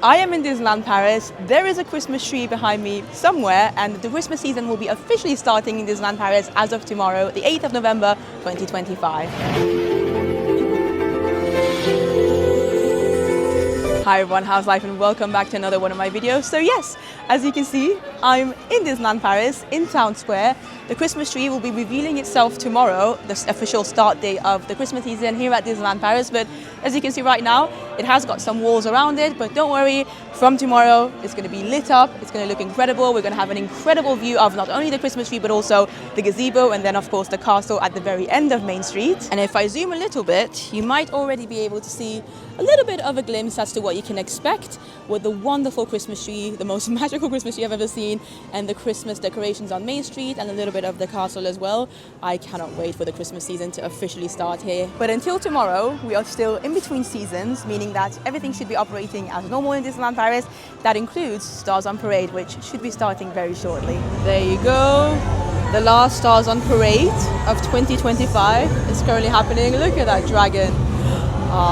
I am in Disneyland Paris. There is a Christmas tree behind me somewhere, and the Christmas season will be officially starting in Disneyland Paris as of tomorrow, the 8th of November, 2025. Hi everyone, how's life, and welcome back to another one of my videos. So yes, as you can see, I'm in Disneyland Paris, in Town Square. The Christmas tree will be revealing itself tomorrow, the official start date of the Christmas season here at Disneyland Paris. But as you can see right now, it has got some walls around it, but don't worry, from tomorrow it's going to be lit up, it's going to look incredible. We're going to have an incredible view of not only the Christmas tree, but also the gazebo, and then of course the castle at the very end of Main Street. And if I zoom a little bit, you might already be able to see a little bit of a glimpse as to what you can expect with the wonderful Christmas tree, the most magical Christmas tree I've ever seen, and the Christmas decorations on Main Street, and a little bit of the castle as well. I cannot wait for the Christmas season to officially start here. But until tomorrow, we are still in between seasons, meaning that everything should be operating as normal in Disneyland Paris. That includes Stars on Parade, which should be starting very shortly. There you go. The last Stars on Parade of 2025 is currently happening. Look at that dragon.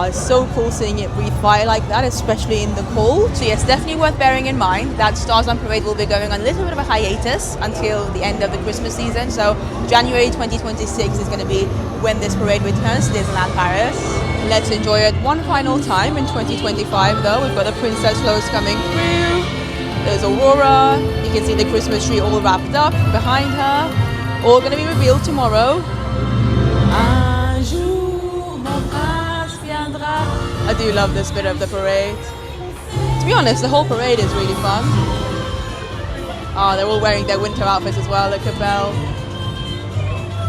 It's so cool seeing it breathe fire like that, especially in the cold. So yes, definitely worth bearing in mind that Stars on Parade will be going on a little bit of a hiatus until the end of the Christmas season. So January 2026 is going to be when this parade returns to Disneyland Paris. Let's enjoy it one final time in 2025 though. We've got the princess floats coming through. There's Aurora. You can see the Christmas tree all wrapped up behind her. All going to be revealed tomorrow. I do love this bit of the parade. To be honest, the whole parade is really fun. They're all wearing their winter outfits as well. Look at Belle.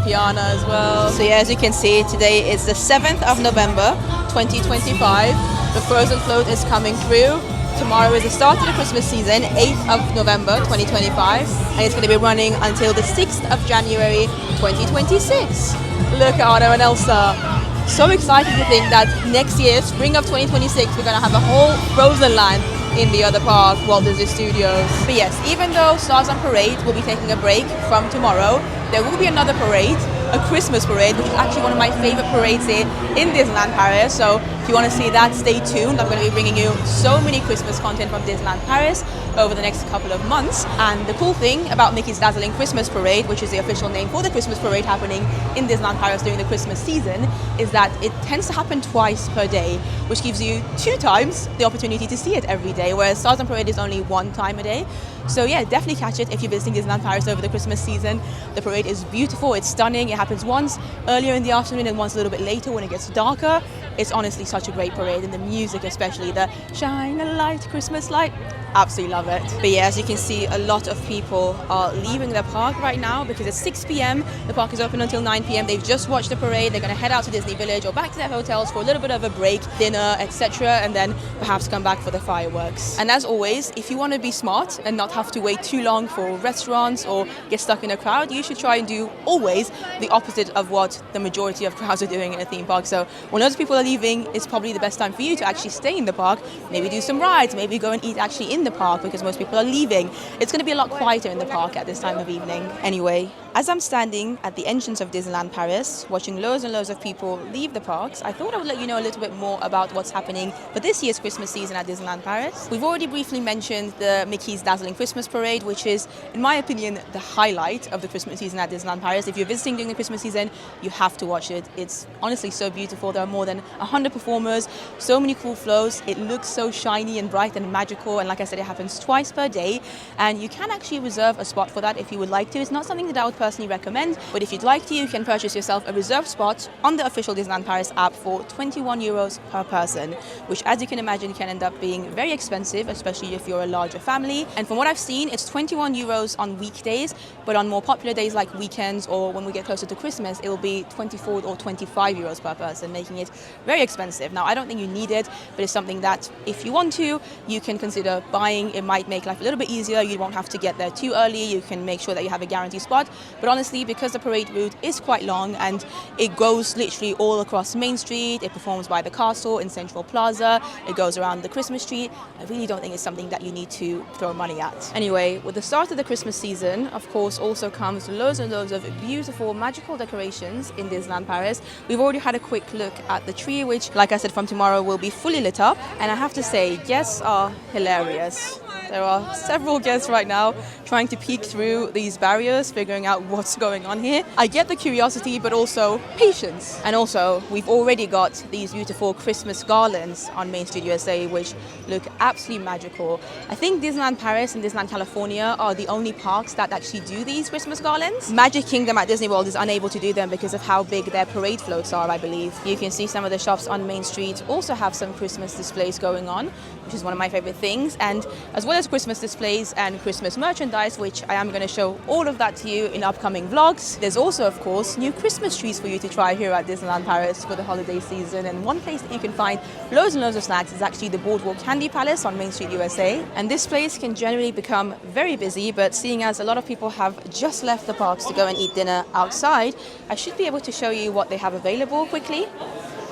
Piana as well. So yeah, as you can see, today is the 7th of November, 2025. The Frozen float is coming through. Tomorrow is the start of the Christmas season, 8th of November, 2025. And it's going to be running until the 6th of January, 2026. Look at Anna and Elsa. So excited to think that next year, spring of 2026, we're going to have a whole Frozen land in the other park, Walt Disney Studios. But yes, even though Stars on Parade will be taking a break from tomorrow, there will be another parade, a Christmas parade, which is actually one of my favorite parades here in Disneyland Paris. So if you want to see that, stay tuned. I'm going to be bringing you so many Christmas content from Disneyland Paris over the next couple of months. And the cool thing about Mickey's Dazzling Christmas Parade, which is the official name for the Christmas parade happening in Disneyland Paris during the Christmas season, is that it tends to happen twice per day, which gives you 2 times the opportunity to see it every day, whereas Stars on Parade is only 1 time a day. So yeah, definitely catch it if you're visiting Disneyland Paris over the Christmas season. The parade is beautiful, it's stunning. It happens once earlier in the afternoon and once a little bit later when it gets darker. It's honestly such a great parade, and the music especially, the shine a light, Christmas light. Absolutely love it. But yeah, as you can see, a lot of people are leaving the park right now because it's 6 p.m. The park is open until 9 p.m. They've just watched the parade. They're going to head out to Disney Village or back to their hotels for a little bit of a break, dinner, etc., and then perhaps come back for the fireworks. And as always, if you want to be smart and not have to wait too long for restaurants or get stuck in a crowd, you should try and do always the opposite of what the majority of crowds are doing in a theme park. So when loads of people are leaving, it's probably the best time for you to actually stay in the park, maybe do some rides, maybe go and eat actually in the park, because most people are leaving. It's going to be a lot quieter in the park at this time of evening. Anyway, as I'm standing at the entrance of Disneyland Paris, watching loads and loads of people leave the parks, I thought I would let you know a little bit more about what's happening for this year's Christmas season at Disneyland Paris. We've already briefly mentioned the Mickey's Dazzling Christmas Parade, which is, in my opinion, the highlight of the Christmas season at Disneyland Paris. If you're visiting during the Christmas season, you have to watch it. It's honestly so beautiful. There are more than 100 performers, so many cool flows. It looks so shiny and bright and magical, and like I said, it happens twice per day, and you can actually reserve a spot for that if you would like to. It's not something that I would personally recommend, but if you'd like to, you can purchase yourself a reserved spot on the official Disneyland Paris app for 21 euros per person, which, as you can imagine, can end up being very expensive, especially if you're a larger family. And from what I've seen, it's 21 euros on weekdays, but on more popular days like weekends or when we get closer to Christmas, it will be 24 or 25 euros per person, making it very expensive. Now, I don't think you need it, but it's something that if you want to, you can consider buying. It might make life a little bit easier. You won't have to get there too early. You can make sure that you have a guaranteed spot. But honestly, because the parade route is quite long and it goes literally all across Main Street, it performs by the castle in Central Plaza, it goes around the Christmas tree, I really don't think it's something that you need to throw money at. Anyway, with the start of the Christmas season, of course, also comes loads and loads of beautiful magical decorations in Disneyland Paris. We've already had a quick look at the tree, which, like I said, from tomorrow will be fully lit up. And I have to say, guests are hilarious. There are several guests right now trying to peek through these barriers, figuring out what's going on here. I get the curiosity, but also patience. And also, we've already got these beautiful Christmas garlands on Main Street USA, which look absolutely magical. I think Disneyland Paris and Disneyland California are the only parks that actually do these Christmas garlands. Magic Kingdom at Disney World is unable to do them because of how big their parade floats are, I believe. You can see some of the shops on Main Street also have some Christmas displays going on, which is one of my favorite things. And as well as Christmas displays and Christmas merchandise, which I am going to show all of that to you in upcoming vlogs. There's also, of course, new Christmas trees for you to try here at Disneyland Paris for the holiday season. And one place that you can find loads and loads of snacks is actually the Boardwalk Candy Palace on Main Street USA. And this place can generally become very busy, but seeing as a lot of people have just left the parks to go and eat dinner outside, I should be able to show you what they have available quickly.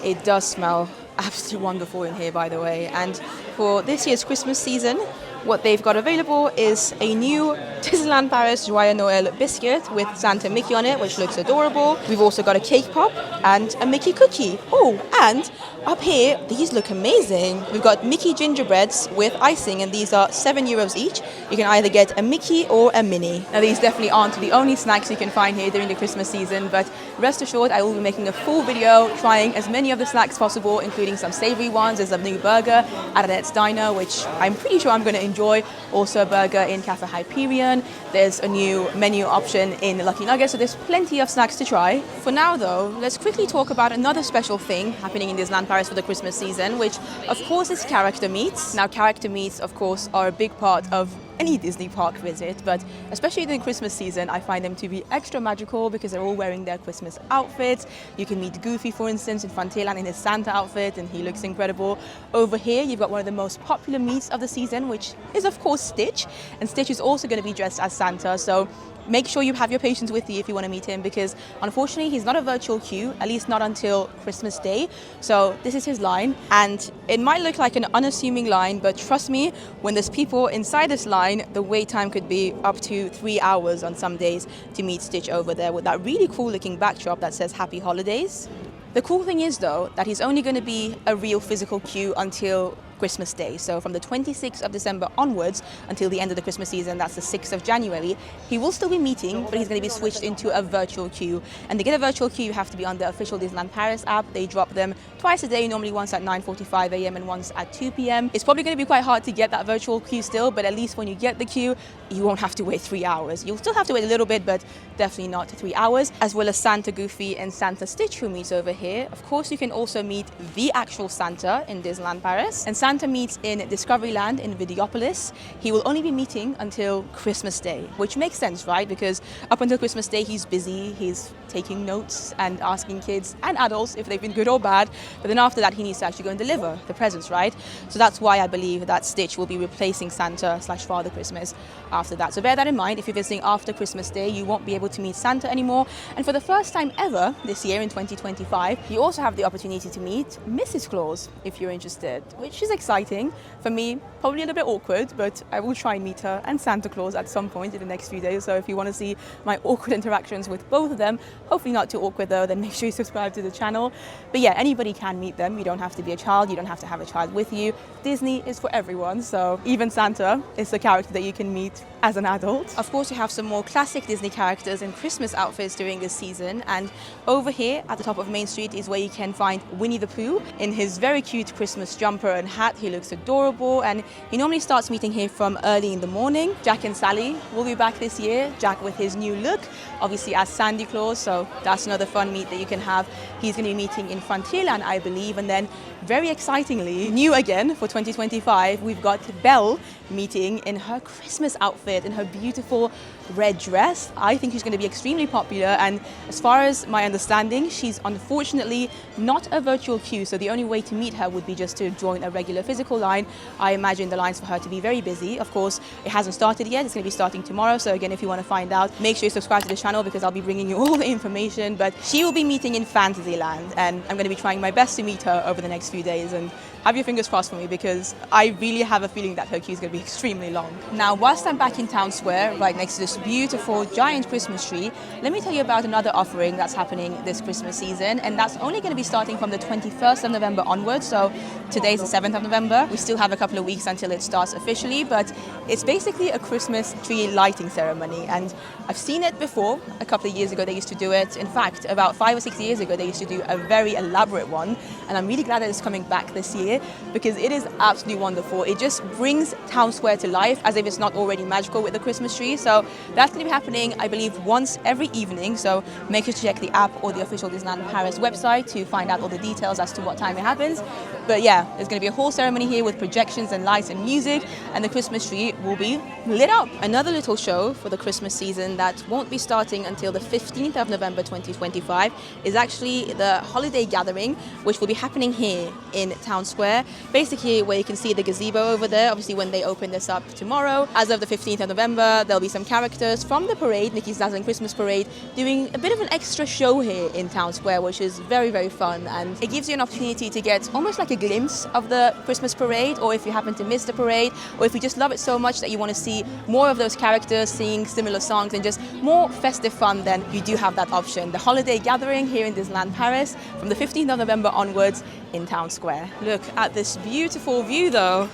It does smell absolutely wonderful in here, by the way. And for this year's Christmas season, what they've got available is a new Disneyland Paris Joyeux Noël biscuit with Santa Mickey on it, which looks adorable. We've also got a cake pop and a Mickey cookie. Oh, and up here, these look amazing. We've got Mickey gingerbreads with icing, and these are €7 each. You can either get a Mickey or a Minnie. Now, these definitely aren't the only snacks you can find here during the Christmas season, but rest assured, I will be making a full video trying as many of the snacks possible, including some savory ones. There's a new burger at Annette's Diner, which I'm pretty sure I'm going to enjoy. Also a burger in Cafe Hyperion. There's a new menu option in Lucky Nugget, so there's plenty of snacks to try. For now though, let's quickly talk about another special thing happening in Disneyland Paris for the Christmas season, which of course is character meets. Now, character meets of course are a big part of any Disney park visit, but especially during Christmas season, I find them to be extra magical because they're all wearing their Christmas outfits. You can meet Goofy, for instance, in Frontierland in his Santa outfit, and he looks incredible. Over here, you've got one of the most popular meets of the season, which is of course Stitch, and Stitch is also going to be dressed as Santa, so make sure you have your patience with you if you want to meet him, because unfortunately he's not a virtual queue, at least not until Christmas Day. So this is his line, and it might look like an unassuming line, but trust me, when there's people inside this line, the wait time could be up to 3 hours on some days to meet Stitch over there with that really cool looking backdrop that says Happy Holidays. The cool thing is though that he's only going to be a real physical queue until Christmas Day. So from the 26th of December onwards until the end of the Christmas season, that's the 6th of January, he will still be meeting, but he's going to be switched into a virtual queue. And to get a virtual queue, you have to be on the official Disneyland Paris app. They drop them twice a day, normally once at 9:45 a.m. and once at 2 p.m. It's probably going to be quite hard to get that virtual queue still, but at least when you get the queue, you won't have to wait 3 hours. You'll still have to wait a little bit, but definitely not 3 hours, as well as Santa Goofy and Santa Stitch, who meets over here. Of course, you can also meet the actual Santa in Disneyland Paris, and Santa meets in Discoveryland in Videopolis. He will only be meeting until Christmas Day, which makes sense, right? Because up until Christmas Day, he's busy, he's taking notes and asking kids and adults if they've been good or bad, but then after that, he needs to actually go and deliver the presents, right? So that's why I believe that Stitch will be replacing Santa / Father Christmas after that. So bear that in mind. If you're visiting after Christmas Day, you won't be able to meet Santa anymore. And for the first time ever this year in 2025, you also have the opportunity to meet Mrs. Claus if you're interested, which is exciting. For me, probably a little bit awkward, but I will try and meet her and Santa Claus at some point in the next few days. So if you want to see my awkward interactions with both of them, hopefully not too awkward though, then make sure you subscribe to the channel. But yeah, anybody can meet them. You don't have to be a child, you don't have to have a child with you. Disney is for everyone, so even Santa is a character that you can meet as an adult. Of course, you have some more classic Disney characters in Christmas outfits during this season, and over here at the top of Main Street is where you can find Winnie the Pooh in his very cute Christmas jumper and hat. He looks adorable, and he normally starts meeting here from early in the morning. Jack and Sally will be back this year, Jack with his new look, obviously as Sandy Claus, so that's another fun meet that you can have. He's going to be meeting in Frontierland, I believe, and then very excitingly, new again for 2025, we've got Belle meeting in her Christmas outfit, in her beautiful red dress. I think she's going to be extremely popular, and as far as my understanding, she's unfortunately not a virtual queue, so the only way to meet her would be just to join a regular regular physical line, I imagine the lines for her to be very busy. Of course, it hasn't started yet. It's going to be starting tomorrow. So again, if you want to find out, make sure you subscribe to the channel because I'll be bringing you all the information. But she will be meeting in Fantasyland, and I'm going to be trying my best to meet her over the next few days. And have your fingers crossed for me because I really have a feeling that her queue is going to be extremely long. Now, whilst I'm back in Town Square, right next to this beautiful giant Christmas tree, let me tell you about another offering that's happening this Christmas season, and that's only going to be starting from the 21st of November onwards. So today's the 7th of November. We still have a couple of weeks until it starts officially, but it's basically a Christmas tree lighting ceremony, and I've seen it before. A couple of years ago they used to do it. In fact, about 5 or 6 years ago they used to do a very elaborate one, and I'm really glad that it's coming back this year because it is absolutely wonderful. It just brings Town Square to life as if it's not already magical with the Christmas tree. So that's going to be happening, I believe, once every evening. So make sure to check the app or the official Disneyland Paris website to find out all the details as to what time it happens. But yeah, there's going to be a whole ceremony here with projections and lights and music, and the Christmas tree will be lit up. Another little show for the Christmas season that won't be starting until the 15th of November 2025 is actually the holiday gathering, which will be happening here in Town Square. Basically where you can see the gazebo over there, obviously when they open this up tomorrow. As of the 15th of November, there'll be some characters from the parade, Mickey's Dazzling Christmas Parade, doing a bit of an extra show here in Town Square, which is very, very fun. And it gives you an opportunity to get almost like a glimpse of the Christmas parade, or if you happen to miss the parade, or if you just love it so much that you want to see more of those characters singing similar songs and just more festive fun, then you do have that option. The holiday gathering here in Disneyland Paris from the 15th of November onwards in Town Square. Look at this beautiful view though.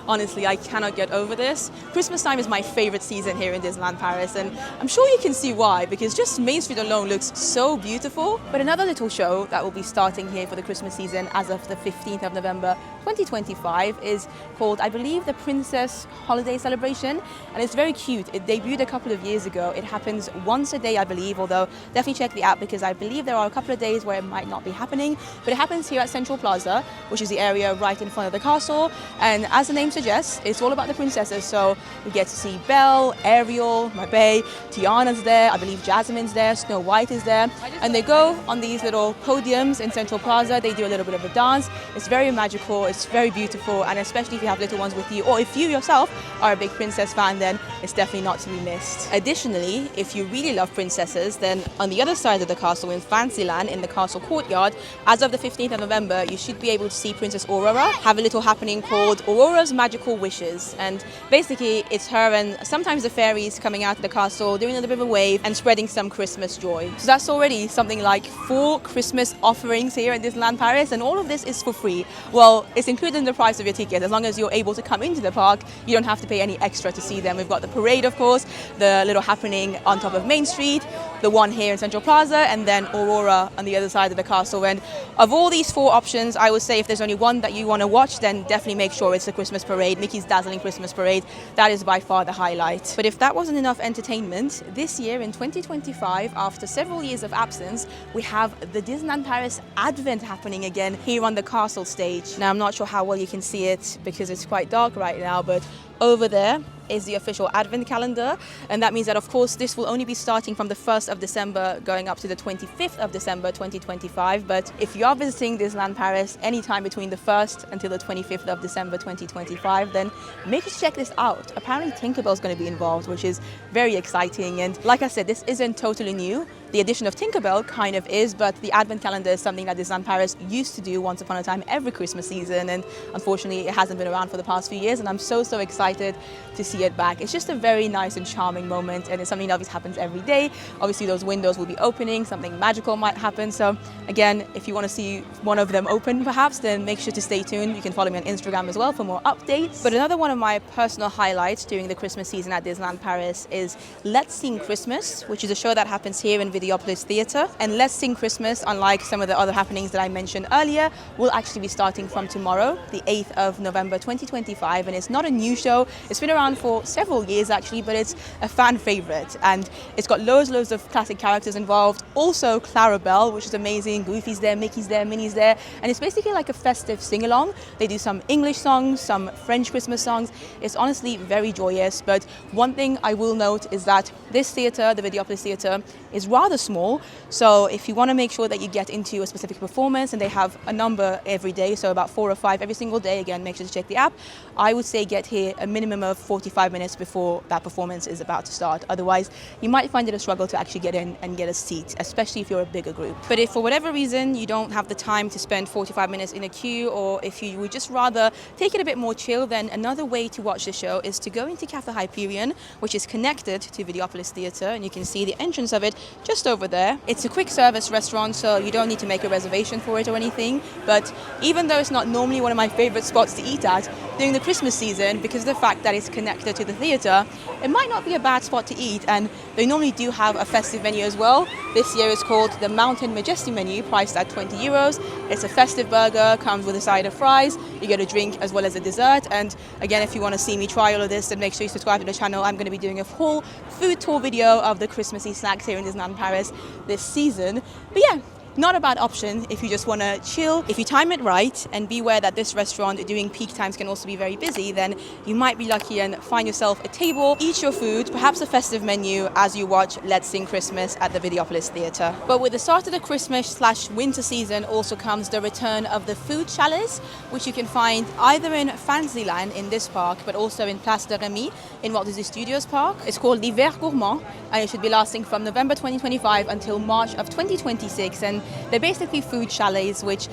Honestly, I cannot get over this. Christmas time is my favorite season here in Disneyland Paris, and I'm sure you can see why, because just Main Street alone looks so beautiful. But another little show that will be starting here for the Christmas season as of the 15th of November 2025 is called, I believe, the Princess Holiday Celebration, and it's very cute. It debuted a couple of years ago. It happens once a day, I believe, although definitely check the app because I believe there are a couple of days where it might not be happening, but it happens here at Central Plaza, which is the area right in front of the castle, and as the name suggests, it's all about the princesses. So we get to see Belle, Ariel, Mabey, Tiana's there, I believe Jasmine's there, Snow White is there, and they go on these little podiums in Central Plaza. They do a little bit of a dance. It's very magical, it's very beautiful, and especially if you have little ones with you, or if you yourself are a big princess fan, then it's definitely not to be missed. Additionally, if you really love princesses, then on the other side of the castle in Fantasyland, in the castle courtyard, as of the 15th of November, you should be able to see Princess Aurora have a little happening called Aurora's Magical Wishes, and basically it's her and sometimes the fairies coming out of the castle, doing a little bit of a wave and spreading some Christmas joy. So that's already something like 4 Christmas offerings here in Disneyland Paris, and all of this is for free. Well, it's included in the price of your ticket. As long as you're able to come into the park, you don't have to pay any extra to see them. We've got the parade, of course, the little happening on top of Main Street, the one here in Central Plaza, and then Aurora on the other side of the castle. And of all these 4 options, I would say if there's only one that you want to watch, then definitely make sure it's the Christmas parade, Mickey's Dazzling Christmas Parade. That is by far the highlight. But if that wasn't enough entertainment, this year in 2025, after several years of absence, we have the Disneyland Paris Advent happening again here on the castle stage. Now, I'm not sure how well you can see it because it's quite dark right now, but over there is the official Advent calendar, and that means that of course this will only be starting from the 1st of December going up to the 25th of December 2025. But if you are visiting Disneyland Paris anytime between the 1st until the 25th of December 2025, then make sure to check this out. Apparently Tinkerbell is going to be involved, which is very exciting, and like I said, this isn't totally new. The addition of Tinkerbell kind of is, but the Advent calendar is something that Disneyland Paris used to do once upon a time every Christmas season, and unfortunately it hasn't been around for the past few years, and I'm so excited to see it back. It's just a very nice and charming moment, and it's something that always happens every day. Obviously those windows will be opening, something magical might happen, so again, if you want to see one of them open perhaps, then make sure to stay tuned. You can follow me on Instagram as well for more updates. But another one of my personal highlights during the Christmas season at Disneyland Paris is Let's Sing Christmas, which is a show that happens here in Videopolis Theatre. And Let's Sing Christmas, unlike some of the other happenings that I mentioned earlier, will actually be starting from tomorrow, the 8th of November 2025, and it's not a new show. It's been around for several years actually, but it's a fan favorite, and it's got loads of classic characters involved. Also Clarabelle, which is amazing. Goofy's there, Mickey's there, Minnie's there, and it's basically like a festive sing-along. They do some English songs, some French Christmas songs. It's honestly very joyous, but one thing I will note is that this theatre, the Videopolis Theatre, is rather small, so if you want to make sure that you get into a specific performance, and they have a number every day, so about 4 or 5 every single day, again, make sure to check the app, I would say get here a minimum of 45 minutes before that performance is about to start. Otherwise, you might find it a struggle to actually get in and get a seat, especially if you're a bigger group. But if for whatever reason you don't have the time to spend 45 minutes in a queue, or if you would just rather take it a bit more chill, then another way to watch the show is to go into Cafe Hyperion, which is connected to Videopolis Theatre, and you can see the entrance of it just over there. It's a quick service restaurant, so you don't need to make a reservation for it or anything, but even though it's not normally one of my favorite spots to eat at, during the Christmas season, because of the fact that it's connected to the theatre, it might not be a bad spot to eat, and they normally do have a festive menu as well. This year it's called the Mountain Majesty menu, priced at €20. It's a festive burger, comes with a side of fries, you get a drink as well as a dessert, and again, if you want to see me try all of this, then make sure you subscribe to the channel. I'm going to be doing a full food tour video of the Christmassy snacks here in Disneyland Paris this season. But yeah, not a bad option if you just want to chill. If you time it right, and be aware that this restaurant during peak times can also be very busy, then you might be lucky and find yourself a table, eat your food, perhaps a festive menu as you watch Let's Sing Christmas at the Videopolis Theatre. But with the start of the Christmas/winter season also comes the return of the food challenge, which you can find either in Fantasyland in this park, but also in Place de Remy in Walt Disney Studios Park. It's called l'Hiver Gourmand, and it should be lasting from November 2025 until March of 2026. And they're basically food chalets, which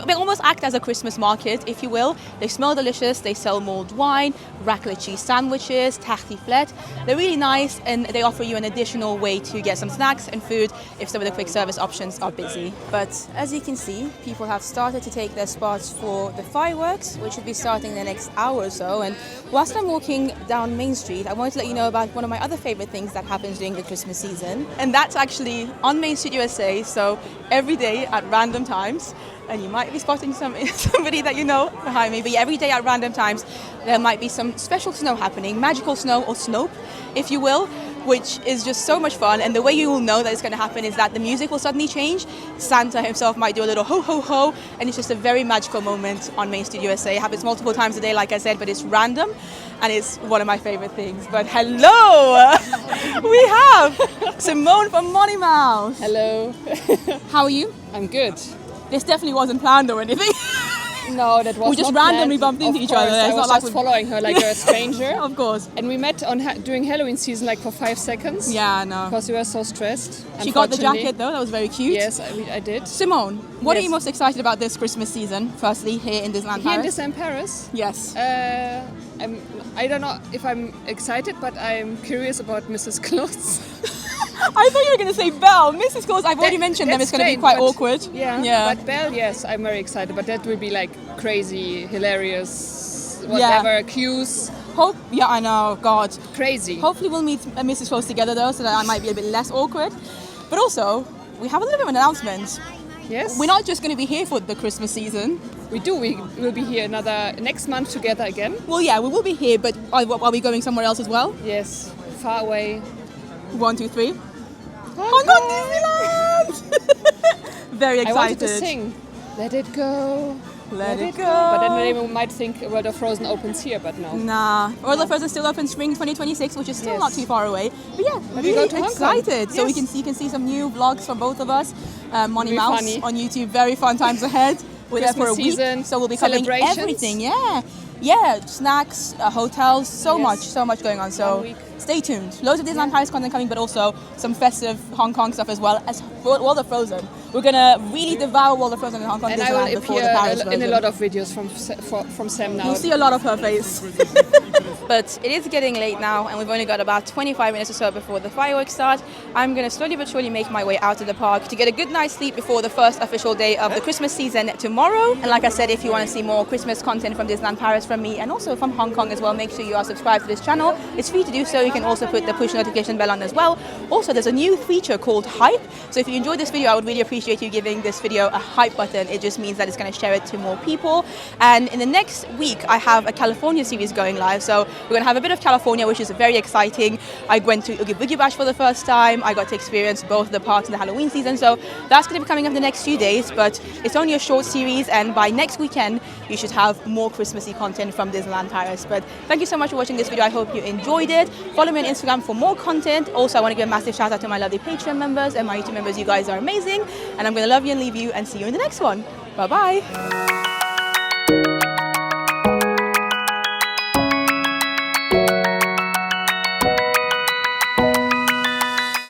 they almost act as a Christmas market, if you will. They smell delicious, they sell mulled wine, raclette cheese sandwiches, tartiflette. They're really nice, and they offer you an additional way to get some snacks and food if some of the quick service options are busy. But as you can see, people have started to take their spots for the fireworks, which should be starting in the next hour or so. And whilst I'm walking down Main Street, I wanted to let you know about one of my other favorite things that happens during the Christmas season, and that's actually on Main Street USA, so every day at random times. And you might be spotting somebody that you know behind me, but yeah, every day at random times there might be some special snow happening, magical snow or snope, if you will, which is just so much fun. And the way you will know that it's going to happen is that the music will suddenly change. Santa himself might do a little ho ho ho, and it's just a very magical moment on Main Street USA. It happens multiple times a day, like I said, but it's random, and it's one of my favorite things. But hello, we have Simone from Money Mouse. Hello. How are you? I'm good. This definitely wasn't planned or anything. No, that was we just not randomly planned. bumped into each other. I was just following her like a stranger. Of course. And we met on during Halloween season like for 5 seconds. Yeah, no. Because we were so stressed. She got the jacket though, that was very cute. Yes, I did. Simone, what are you most excited about this Christmas season, firstly, here in Disneyland Paris? Here in Disneyland Paris? Yes. I don't know if I'm excited, but I'm curious about Mrs. Claus. I thought you were going to say Belle. Mrs. Claus, I've already mentioned them. It's going to be quite awkward. Yeah. But Belle, yes, I'm very excited. But that will be like crazy, hilarious, whatever, cues. Yeah, I know. God. Crazy. Hopefully we'll meet Mrs. Claus together though, so that I might be a bit less awkward. But also, we have a little bit of an announcement. Yes. We're not just going to be here for the Christmas season. We do. We will be here next month together again. Well, yeah, we will be here, but are we going somewhere else as well? Yes. Far away. 1, 2, 3. Hong Kong Disneyland! Very excited. I wanted to sing. Let it go. Let it go. But then they might think World of Frozen opens here, but no. Nah. World of Frozen still open spring 2026, which is still not too far away. But yeah, really excited. So you can see some new vlogs from both of us. Money Mouse on YouTube. Very fun times ahead. We're there for a week, so we'll be covering everything. Yeah, snacks, hotels, so much going on. So stay tuned. Loads of Disneyland Paris content coming, but also some festive Hong Kong stuff as well as World of Frozen. We're gonna really devour World of Frozen in Hong Kong and Disneyland I will before the Paris version. in a lot of videos from Sam now. You'll see a lot of her face. But it is getting late now, and we've only got about 25 minutes or so before the fireworks start. I'm going to slowly but surely make my way out of the park to get a good night's sleep before the first official day of the Christmas season tomorrow. And like I said, if you want to see more Christmas content from Disneyland Paris from me and also from Hong Kong as well, make sure you are subscribed to this channel. It's free to do so. You can also put the push notification bell on as well. Also, there's a new feature called Hype. So if if you enjoyed this video, I would really appreciate you giving this video a hype button. It just means that it's going to share it to more people. And in the next week, I have a California series going live. So we're going to have a bit of California, which is very exciting. I went to Oogie Boogie Bash for the first time. I got to experience both the parks in the Halloween season. So that's going to be coming up in the next few days, but it's only a short series. And by next weekend, you should have more Christmassy content from Disneyland Paris. But thank you so much for watching this video. I hope you enjoyed it. Follow me on Instagram for more content. Also, I want to give a massive shout out to my lovely Patreon members and my YouTube members. You guys are amazing. And I'm going to love you and leave you and see you in the next one. Bye-bye.